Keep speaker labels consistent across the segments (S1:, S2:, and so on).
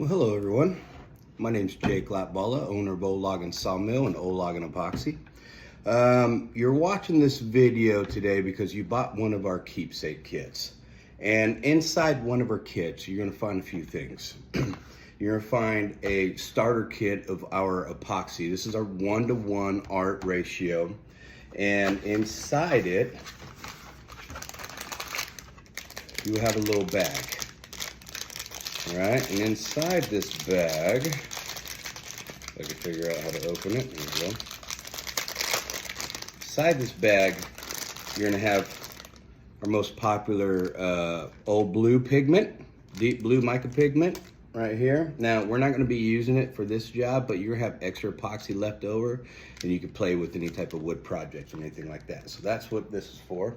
S1: Well, hello everyone. My name's Jake Latballa, owner of Ol Loggin Sawmill and Ol Loggin Epoxy. You're watching this video today because you bought one of our keepsake kits. And inside one of our kits, you're gonna find a few things. You're gonna find a starter kit of our epoxy. This is our 1-to-1 art ratio. And inside it, you have a little bag. All right, and inside this bag, if I can figure out how to open it, here we go. Inside this bag, you're gonna have our most popular old blue pigment, deep blue mica pigment right here. Now, we're not gonna be using it for this job, but you're gonna have extra epoxy left over, and you can play with any type of wood project or anything like that. So that's what this is for.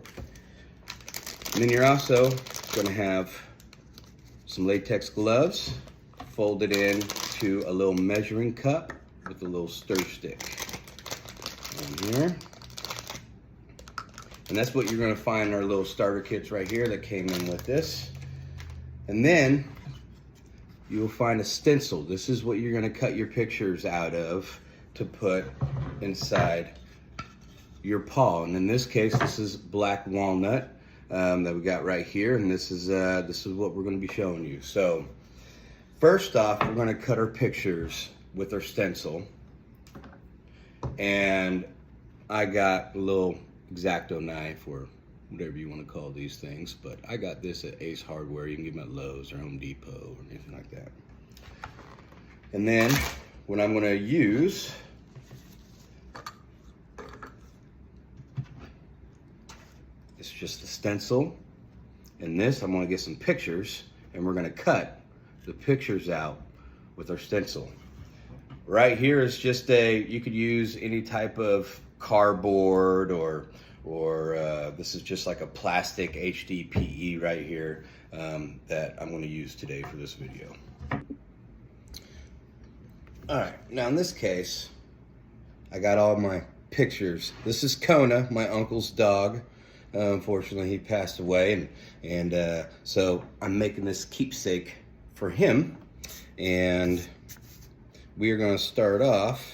S1: And then you're also gonna have some latex gloves folded into a little measuring cup with a little stir stick in here. And that's what you're gonna find in our little starter kits right here that came in with this. And then you'll find a stencil. This is what you're gonna cut your pictures out of to put inside your paw. And in this case, this is black walnut. That we got right here, and this is what we're going to be showing you. So first off, we're going to cut our pictures with our stencil, and I got a little X-Acto knife, or whatever you want to call these things, but I got this at Ace Hardware. You can get them at Lowe's or Home Depot or anything like that. And then what I'm going to use it's just the stencil, and this, I'm gonna get some pictures, and we're gonna cut the pictures out with our stencil. Right here is just you could use any type of cardboard or this is just like a plastic HDPE right here that I'm gonna use today for this video. All right, now in this case, I got all my pictures. This is Kona, my uncle's dog. Unfortunately, he passed away, and so I'm making this keepsake for him. And we are going to start off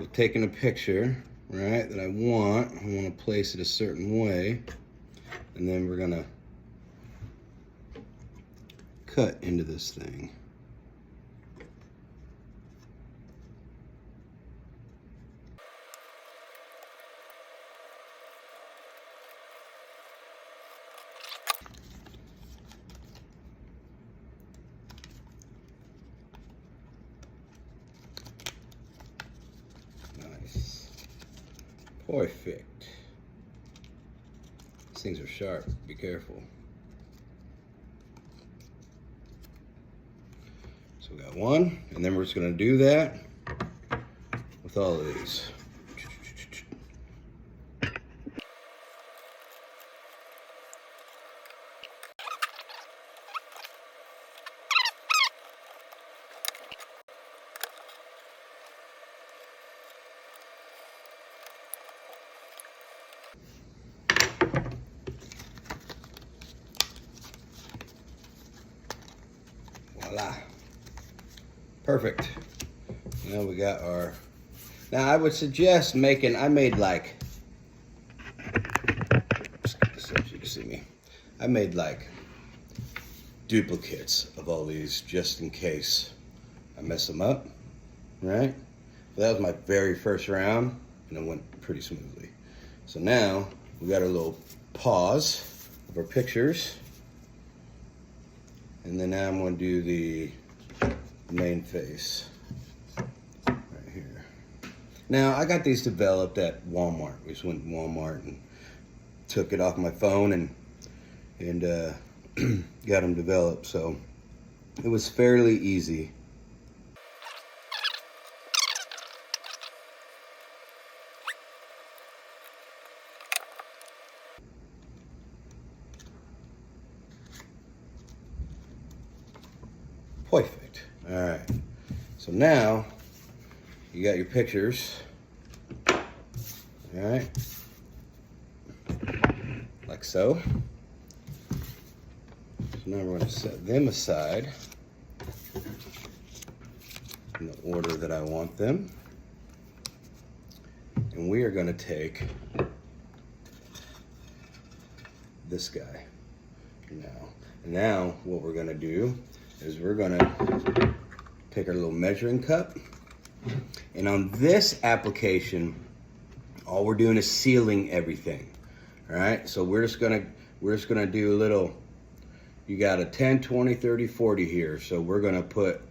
S1: with taking a picture, right, that I want. I want to place it a certain way, and then we're going to cut into this thing. Perfect. These things are sharp, be careful. So we got one, and then we're just gonna do that with all of these. Voila. Perfect. Now we got our, now I would suggest making, I made like, so you can see me, I made like duplicates of all these just in case I mess them up, right? But that was my very first round, and it went pretty smoothly. So now we got our little paws of our pictures. And then now I'm going to do the main face right here. Now, I got these developed at Walmart. We just went to Walmart and took it off my phone and got them developed. So it was fairly easy. Perfect. All right. So now you got your pictures. All right. Like so. So now we're going to set them aside in the order that I want them. And we are going to take this guy now. And now what we're going to do is we're going to take our little measuring cup. And on this application, all we're doing is sealing everything. All right, so we're just gonna do a little, you got a 10, 20, 30, 40 here. So we're gonna put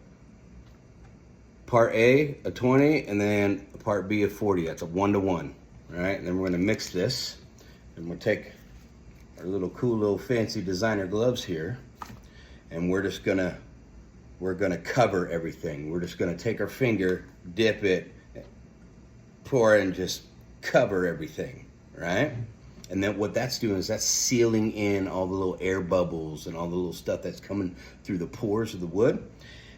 S1: part A, a 20, and then part B, a 40. That's a 1-to-1, all right? And then we're gonna mix this, and we'll take our little cool little fancy designer gloves here, and we're gonna cover everything. We're just gonna take our finger, dip it, pour it, and just cover everything, right? And then what that's doing is that's sealing in all the little air bubbles and all the little stuff that's coming through the pores of the wood.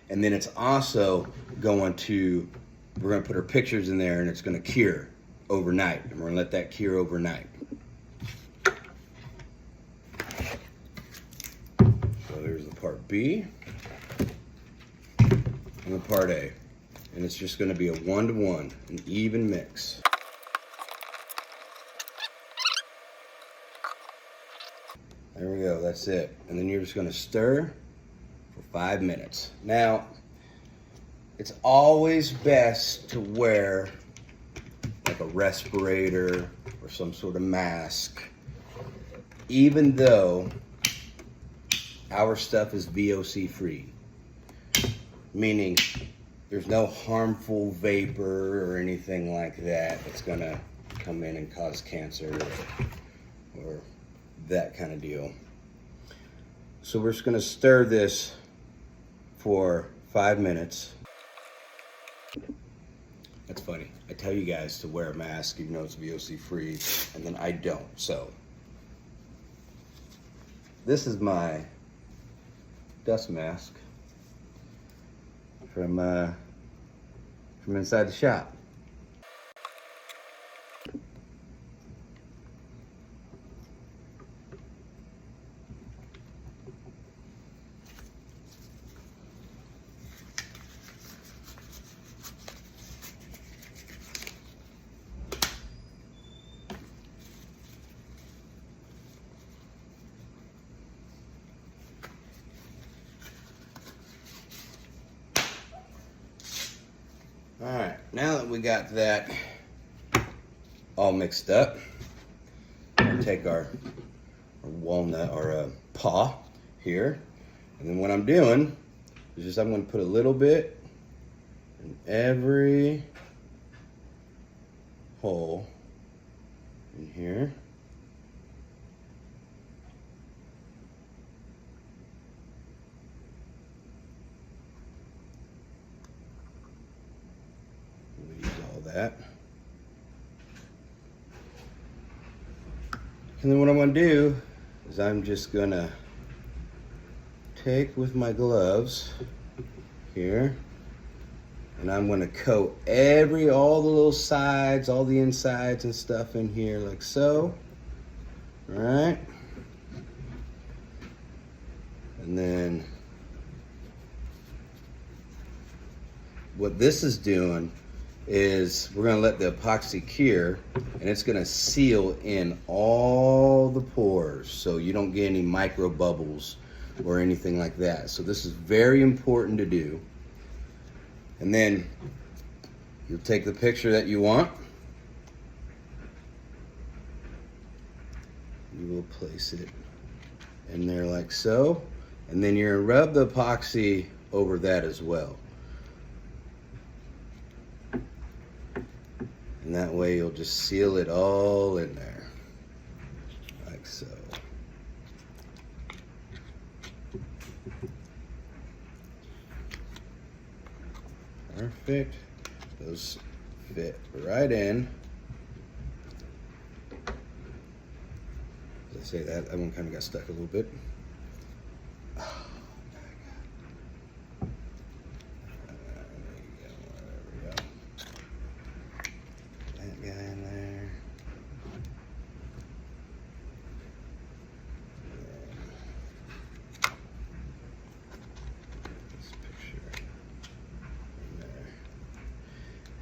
S1: And then it's also we're gonna put our pictures in there, and it's gonna cure overnight. And we're gonna let that cure overnight. So there's the part B and the part A. And it's just gonna be a 1-to-1, an even mix. There we go, that's it. And then you're just gonna stir for 5 minutes. Now, it's always best to wear like a respirator or some sort of mask, even though our stuff is VOC free, meaning there's no harmful vapor or anything like that that's gonna come in and cause cancer or that kind of deal. So we're just gonna stir this for 5 minutes. That's funny. I tell you guys to wear a mask even though it's VOC free, and then I don't. So this is my dust mask from inside the shop. All right, now that we got that all mixed up, we'll take our walnut or paw here, and then what I'm doing is just I'm going to put a little bit in every hole in here. That. And then what I'm going to do is I'm just going to take with my gloves here, and I'm going to coat all the little sides, all the insides and stuff in here like so. All right. And then what this is doing is we're going to let the epoxy cure, and it's going to seal in all the pores so you don't get any micro bubbles or anything like that. So this is very important to do. And then you'll take the picture that you want. You will place it in there like so, and then you're going to rub the epoxy over that as well. And that way you'll just seal it all in there, like so. Perfect. Those fit right in. As I say that one kind of got stuck a little bit.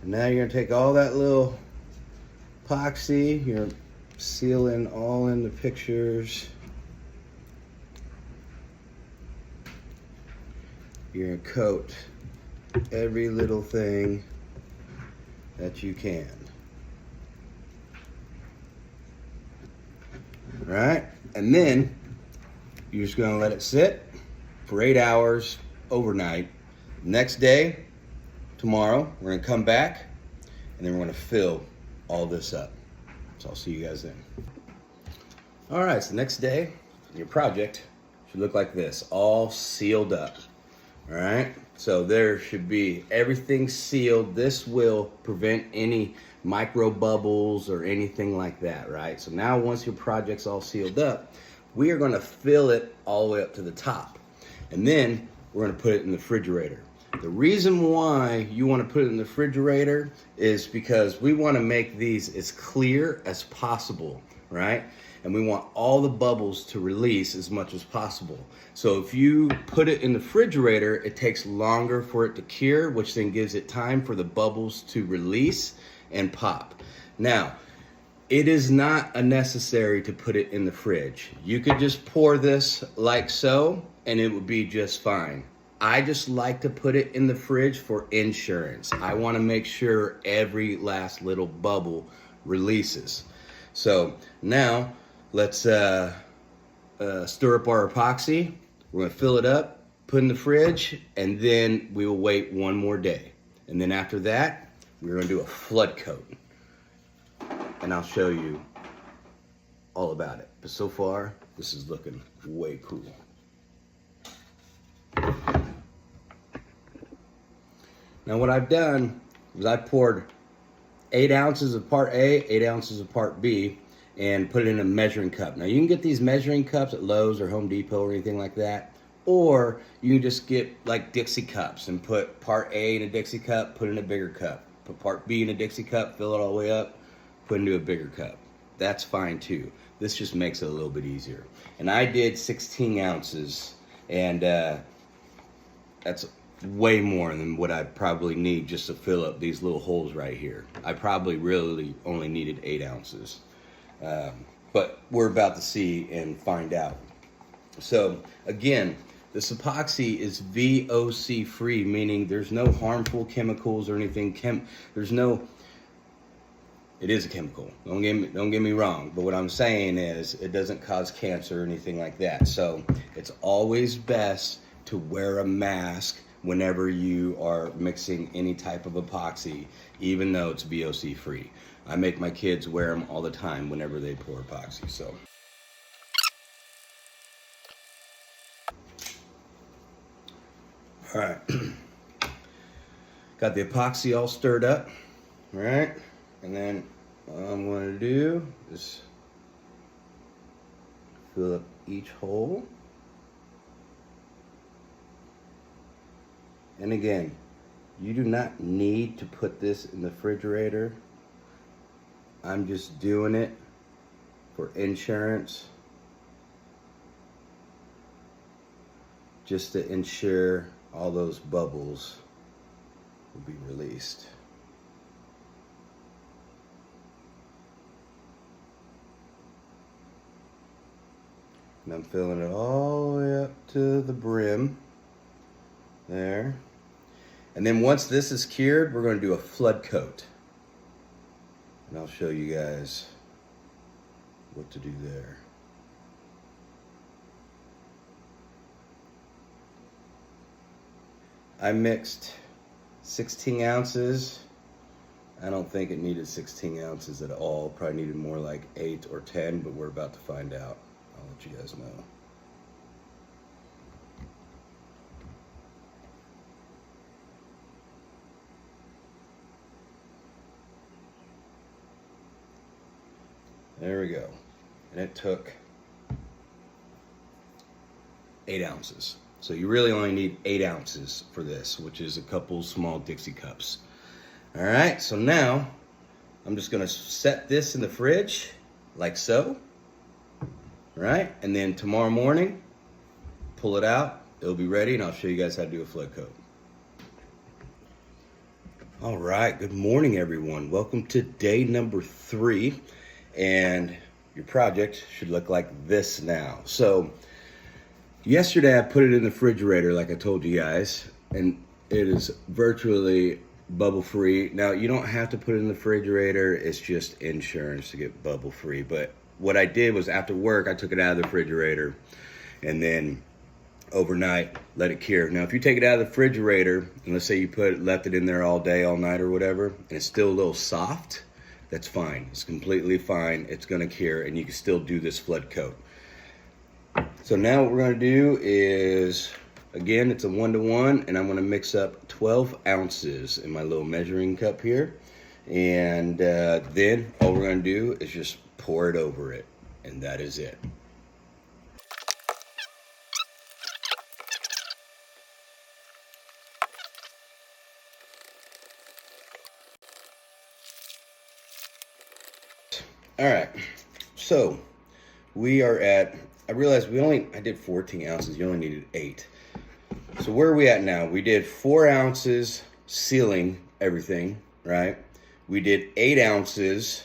S1: And now you're gonna take all that little epoxy, you're sealing all in the pictures. You're gonna coat every little thing that you can. All right, and then you're just gonna let it sit for 8 hours overnight. Next day, tomorrow, we're gonna come back and then we're gonna fill all this up. So I'll see you guys then. All right, so next day, your project should look like this, all sealed up. All right, so there should be everything sealed. This will prevent any micro bubbles or anything like that, right? So now once your project's all sealed up, we are gonna fill it all the way up to the top. And then we're gonna put it in the refrigerator. The reason why you wanna put it in the refrigerator is because we wanna make these as clear as possible, right? And we want all the bubbles to release as much as possible. So if you put it in the refrigerator, it takes longer for it to cure, which then gives it time for the bubbles to release and pop. Now, it is not necessary to put it in the fridge. You could just pour this like so, and it would be just fine. I just like to put it in the fridge for insurance. I wanna make sure every last little bubble releases. So now, let's stir up our epoxy. We're gonna fill it up, put in the fridge, and then we will wait one more day. And then after that, we're gonna do a flood coat. And I'll show you all about it. But so far, this is looking way cool. Now what I've done is I poured 8 ounces of part A, 8 ounces of part B, and put it in a measuring cup. Now you can get these measuring cups at Lowe's or Home Depot or anything like that, or you can just get like Dixie cups and put part A in a Dixie cup, put in a bigger cup. Put part B in a Dixie cup, fill it all the way up, put into a bigger cup. That's fine too. This just makes it a little bit easier. And I did 16 ounces, and that's way more than what I probably need just to fill up these little holes right here. I probably really only needed 8 ounces. But we're about to see and find out. So again, this epoxy is VOC free, meaning there's no harmful chemicals or anything. It is a chemical, don't get me wrong, but what I'm saying is it doesn't cause cancer or anything like that. So it's always best to wear a mask whenever you are mixing any type of epoxy, even though it's VOC free. I make my kids wear them all the time whenever they pour epoxy, so. All right, got the epoxy all stirred up, all right? And then what I'm gonna do is fill up each hole. And again, you do not need to put this in the refrigerator. I'm just doing it for insurance, just to ensure all those bubbles will be released. And I'm filling it all the way up to the brim. There. And then once this is cured, we're going to do a flood coat. And I'll show you guys what to do there. I mixed 16 ounces. I don't think it needed 16 ounces at all. Probably needed more like 8 or 10, but we're about to find out. I'll let you guys know. There we go. And it took 8 ounces. So you really only need 8 ounces for this, which is a couple small Dixie cups. All right, so now I'm just gonna set this in the fridge like so. All right, and then tomorrow morning, pull it out, it'll be ready, and I'll show you guys how to do a flood coat. All right, good morning everyone. Welcome to day number 3, and your project should look like this now. So yesterday I put it in the refrigerator like I told you guys, and it is virtually bubble free. Now you don't have to put it in the refrigerator, it's just insurance to get bubble free. But what I did was after work I took it out of the refrigerator and then overnight let it cure. Now if you take it out of the refrigerator and let's say you left it in there all day, all night or whatever, and it's still a little soft, that's fine. It's completely fine. It's gonna cure and you can still do this flood coat. So now what we're gonna do is, again, it's a 1-to-1, and I'm gonna mix up 12 ounces in my little measuring cup here. And then all we're gonna do is just pour it over it, and that is it. All right, so we are at, I realized I did 14 ounces, you only needed 8. So where are we at now? We did 4 ounces sealing everything, right? We did 8 ounces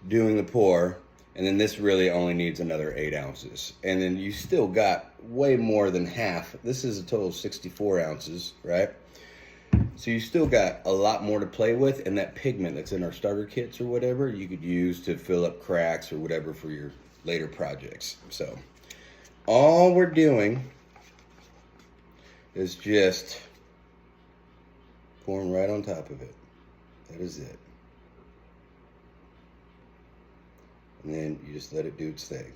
S1: doing the pour, and then this really only needs another 8 ounces. And then you still got way more than half. This is a total of 64 ounces, right? So you still got a lot more to play with, and that pigment that's in our starter kits or whatever, you could use to fill up cracks or whatever for your later projects. So all we're doing is just pouring right on top of it. That is it. And then you just let it do its thing.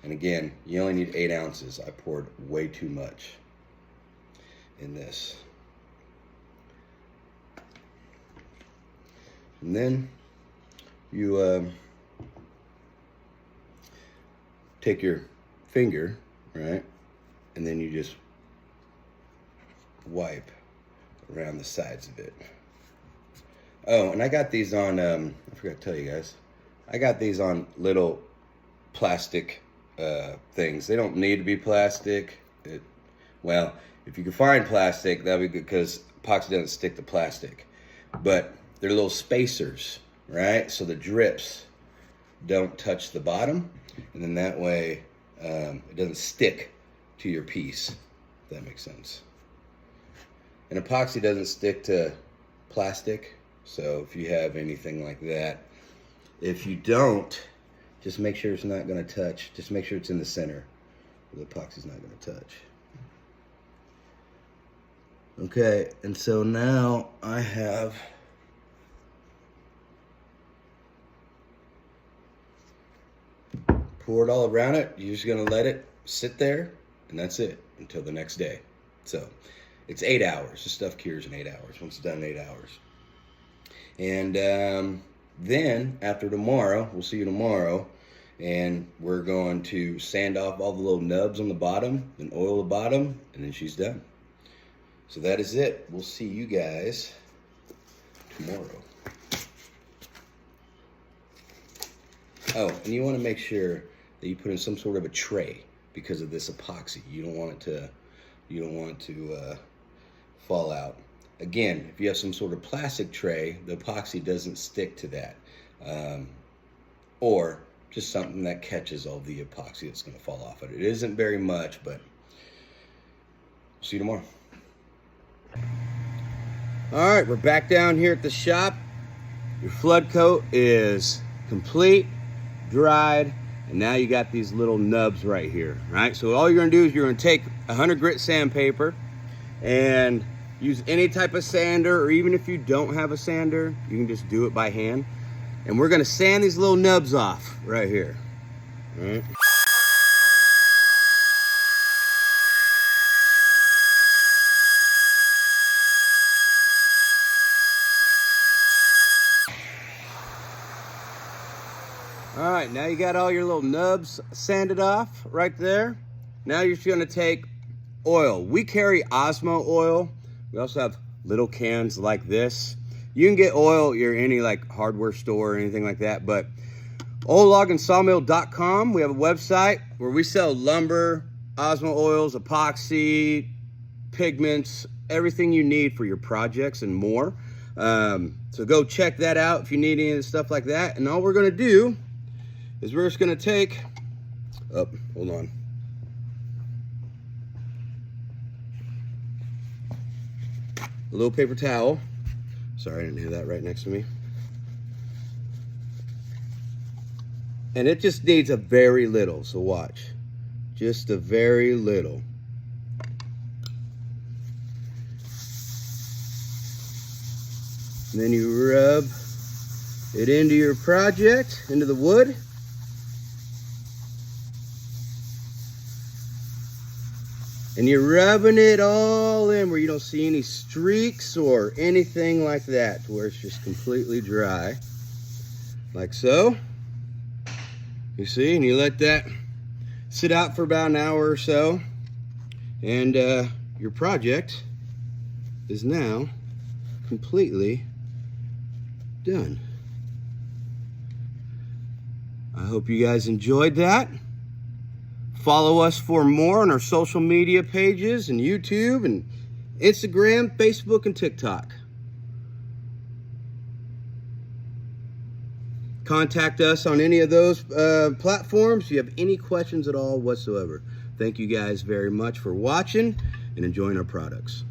S1: And again, you only need 8 ounces. I poured way too much in this. And then you take your finger, right, and then you just wipe around the sides of it. Oh, and I got these on, I forgot to tell you guys, I got these on little plastic things. They don't need to be plastic. Well, if you can find plastic, that'd be good because epoxy doesn't stick to plastic. But they're little spacers, right? So the drips don't touch the bottom, and then that way it doesn't stick to your piece, if that makes sense. And epoxy doesn't stick to plastic, so if you have anything like that, if you don't, just make sure it's not gonna touch. Just make sure it's in the center where the epoxy's not gonna touch. Okay, and so now I have poured all around it. You're just gonna let it sit there, and that's it until the next day. So it's 8 hours. This stuff cures in 8 hours. Once it's done in 8 hours. And then after tomorrow, we'll see you tomorrow, and we're going to sand off all the little nubs on the bottom and oil the bottom, and then she's done. So that is it. We'll see you guys tomorrow. Oh, and you want to make sure that you put in some sort of a tray because of this epoxy. You don't want it to fall out. Again, if you have some sort of plastic tray, the epoxy doesn't stick to that. Or just something that catches all the epoxy that's going to fall off of it. It isn't very much, but see you tomorrow. All right, we're back down here at the shop. Your flood coat is complete, dried, and now you got these little nubs right here, right? So all you're gonna do is you're gonna take 100 grit sandpaper and use any type of sander, or even if you don't have a sander, you can just do it by hand. And we're gonna sand these little nubs off right here, all right? All right, now you got all your little nubs sanded off right there. Now you're just gonna take oil. We carry Osmo oil. We also have little cans like this. You can get oil at any like hardware store or anything like that, but ollogginsawmill.com, we have a website where we sell lumber, Osmo oils, epoxy, pigments, everything you need for your projects and more. So go check that out if you need any of the stuff like that. And all we're gonna do is we're just gonna take, oh, hold on. A little paper towel. Sorry, I didn't have that right next to me. And it just needs a very little, so watch. Just a very little. And then you rub it into your project, into the wood. And you're rubbing it all in where you don't see any streaks or anything like that, to where it's just completely dry. Like so. You see, and you let that sit out for about an hour or so. And your project is now completely done. I hope you guys enjoyed that. Follow us for more on our social media pages and YouTube and Instagram, Facebook, and TikTok. Contact us on any of those platforms if you have any questions at all whatsoever. Thank you guys very much for watching and enjoying our products.